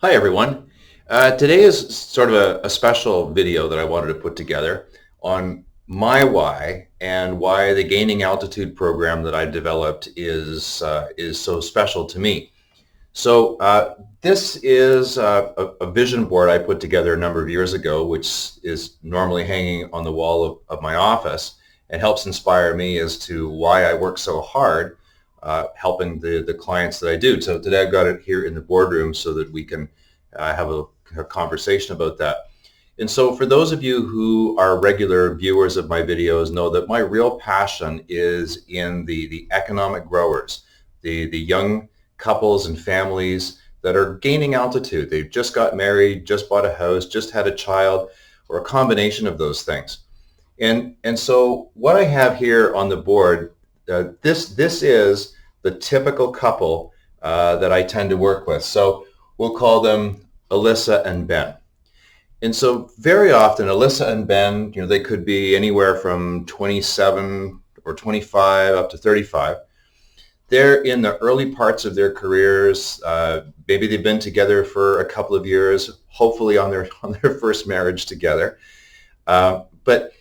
Hi everyone. Today is sort of a special video that I wanted to put together on my why and why the gaining altitude program that I developed is so special to me. This is a vision board I put together a number of years ago, which is normally hanging on the wall of my office and helps inspire me as to why I work so hard helping the clients that I do. So today I've got it here in the boardroom so that we can have a conversation about that. And so for those of you who are regular viewers of my videos know that my real passion is in the economic growers, the young couples and families that are gaining altitude. They've just got married, just bought a house, just had a child, or a combination of those things. And so what I have here on the board, this is the typical couple that I tend to work with. So we'll call them Alyssa and Ben. And so very often Alyssa and Ben, they could be anywhere from 27 or 25 up to 35. They're in the early parts of their careers. Maybe they've been together for a couple of years, hopefully on their first marriage together. But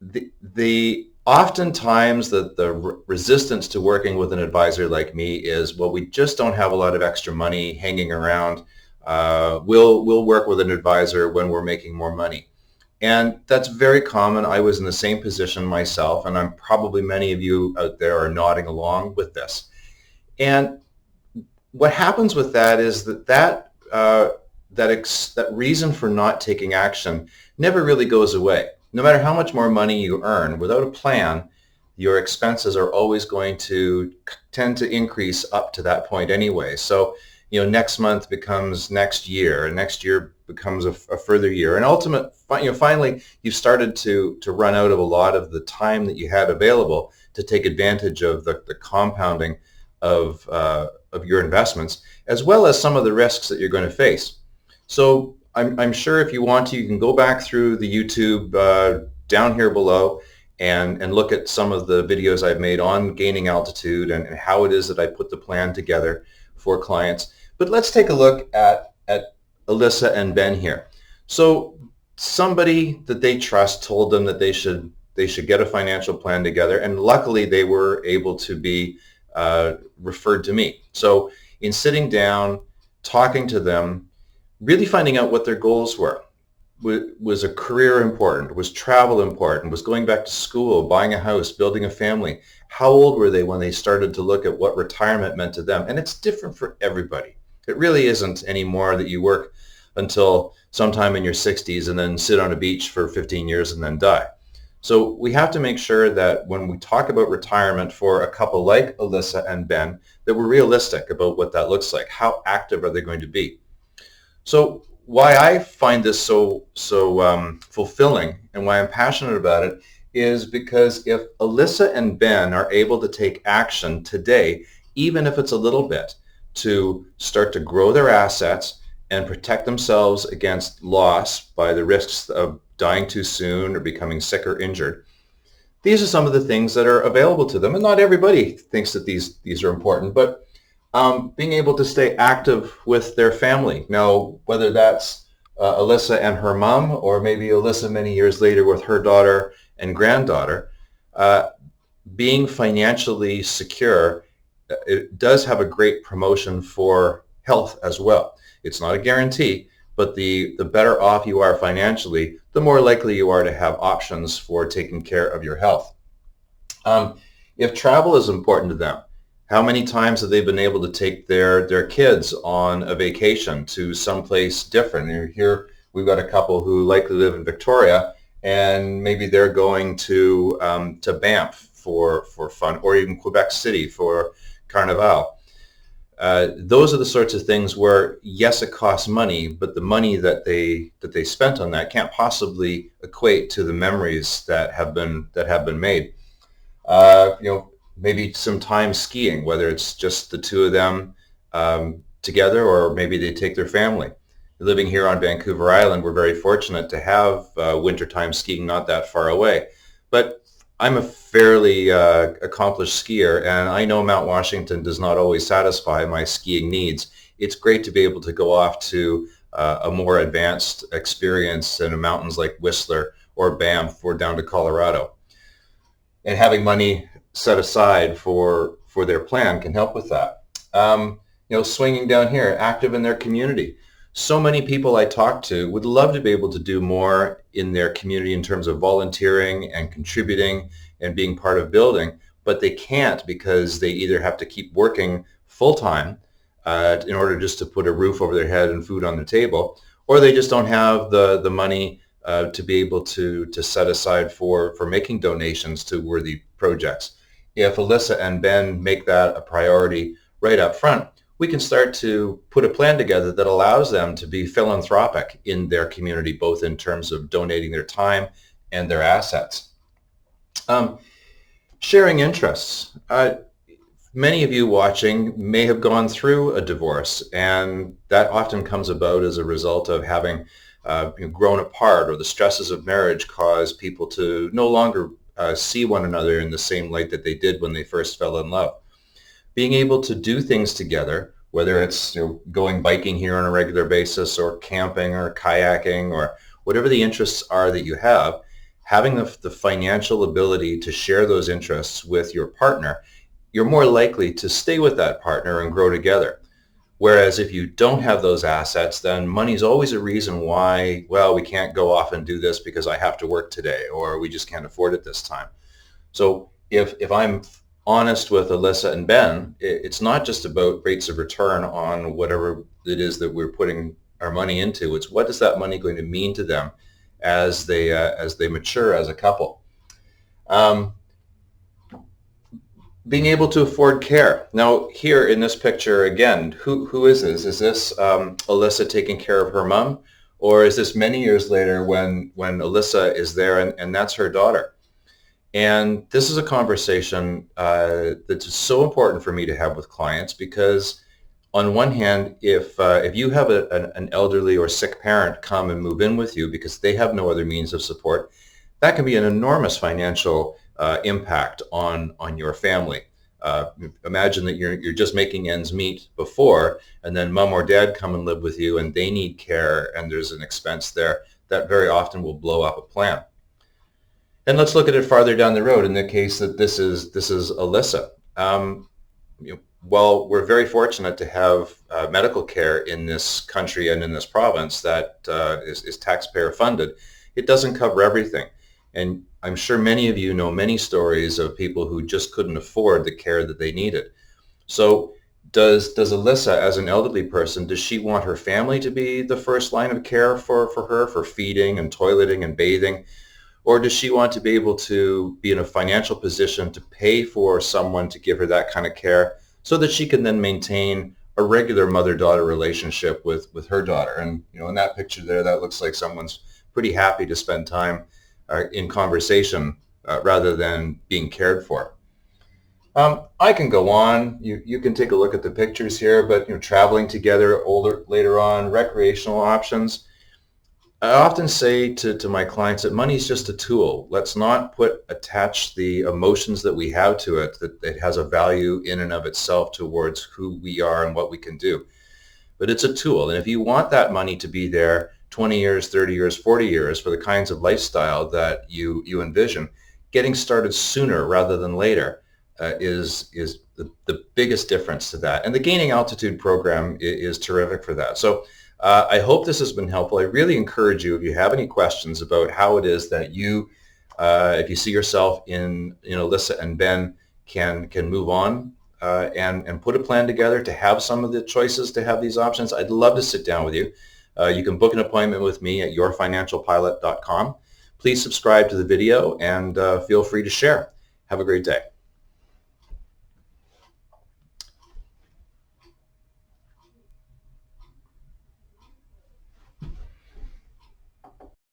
the oftentimes the resistance to working with an advisor like me is, well, we just don't have a lot of extra money hanging around. We'll work with an advisor when we're making more money. And that's very common. I was in the same position myself, and I'm probably many of you out there are nodding along with this. And what happens with that is that reason for not taking action never really goes away. No matter how much more money you earn, without a plan, your expenses are always going to tend to increase up to that point anyway. So, next month becomes next year, and next year becomes a further year. And finally, you've started to run out of a lot of the time that you had available to take advantage of the compounding of your investments, as well as some of the risks that you're going to face. So I'm sure if you want to, you can go back through the YouTube down here below and look at some of the videos I've made on gaining altitude and how it is that I put the plan together for clients. But let's take a look at Alyssa and Ben here. So somebody that they trust told them that they should get a financial plan together, and luckily they were able to be referred to me. So in sitting down, talking to them, really finding out what their goals were. Was a career important? Was travel important? Was going back to school, buying a house, building a family? How old were they when they started to look at what retirement meant to them? And it's different for everybody. It really isn't anymore that you work until sometime in your 60s and then sit on a beach for 15 years and then die. So we have to make sure that when we talk about retirement for a couple like Alyssa and Ben, that we're realistic about what that looks like. How active are they going to be? So why I find this so fulfilling and why I'm passionate about it is because if Alyssa and Ben are able to take action today, even if it's a little bit, to start to grow their assets and protect themselves against loss by the risks of dying too soon or becoming sick or injured, these are some of the things that are available to them. And not everybody thinks that these are important, but being able to stay active with their family. Now, whether that's Alyssa and her mom, or maybe Alyssa many years later with her daughter and granddaughter, being financially secure, it does have a great promotion for health as well. It's not a guarantee, but the better off you are financially, the more likely you are to have options for taking care of your health. If travel is important to them, how many times have they been able to take their kids on a vacation to someplace different? And here we've got a couple who likely live in Victoria, and maybe they're going to Banff for fun, or even Quebec City for Carnival. Those are the sorts of things where, yes, it costs money, but the money that they spent on that can't possibly equate to the memories that have been made. Maybe some time skiing, whether it's just the two of them together, or maybe they take their family. Living here on Vancouver Island, we're very fortunate to have wintertime skiing not that far away. But I'm a fairly accomplished skier, and I know Mount Washington does not always satisfy my skiing needs. it's great to be able to go off to a more advanced experience in the mountains like Whistler or Banff or down to Colorado. And having money set aside for their plan can help with that. Swinging down here, active in their community. So many people I talk to would love to be able to do more in their community in terms of volunteering and contributing and being part of building, but they can't because they either have to keep working full-time in order just to put a roof over their head and food on the table, or they just don't have the money to be able to set aside for making donations to worthy projects. If Alyssa and Ben make that a priority right up front, we can start to put a plan together that allows them to be philanthropic in their community, both in terms of donating their time and their assets. Sharing interests. Many of you watching may have gone through a divorce, and that often comes about as a result of having grown apart, or the stresses of marriage cause people to no longer see one another in the same light that they did when they first fell in love. Being able to do things together, whether it's going biking here on a regular basis or camping or kayaking or whatever the interests are that you have, having the financial ability to share those interests with your partner, you're more likely to stay with that partner and grow together. Whereas if you don't have those assets, then money's always a reason why, well, we can't go off and do this because I have to work today, or we just can't afford it this time. So if I'm honest with Alyssa and Ben, it's not just about rates of return on whatever it is that we're putting our money into. It's what is that money going to mean to them as they mature as a couple. Being able to afford care. Now, here in this picture, again, who is this? Is this Alyssa taking care of her mom? Or is this many years later when Alyssa is there and that's her daughter? And this is a conversation that's so important for me to have with clients, because on one hand, if you have an elderly or sick parent come and move in with you because they have no other means of support, that can be an enormous financial impact on your family. Imagine that you're just making ends meet before, and then mom or dad come and live with you and they need care and there's an expense there that very often will blow up a plan. And let's look at it farther down the road in the case that this is Alyssa. While we're very fortunate to have medical care in this country and in this province that is taxpayer funded, it doesn't cover everything. And I'm sure many of you know many stories of people who just couldn't afford the care that they needed. So does Alyssa, as an elderly person, does she want her family to be the first line of care for her, for feeding and toileting and bathing? Or does she want to be able to be in a financial position to pay for someone to give her that kind of care so that she can then maintain a regular mother-daughter relationship with her daughter? And in that picture there, that looks like someone's pretty happy to spend time in conversation rather than being cared for. I can go on. You can take a look at the pictures here, but traveling together later on, recreational options. I often say to my clients that money is just a tool. Let's not attach the emotions that we have to it, that it has a value in and of itself towards who we are and what we can do. But it's a tool. And if you want that money to be there 20 years, 30 years, 40 years for the kinds of lifestyle that you envision, getting started sooner rather than later is the biggest difference to that. And the Gaining Altitude program is terrific for that. So I hope this has been helpful. I really encourage you, if you have any questions about how it is that you, if you see yourself in Alyssa and Ben, can move on and put a plan together to have some of the choices, to have these options, I'd love to sit down with you. You can book an appointment with me at yourfinancialpilot.com. Please subscribe to the video and feel free to share. Have a great day.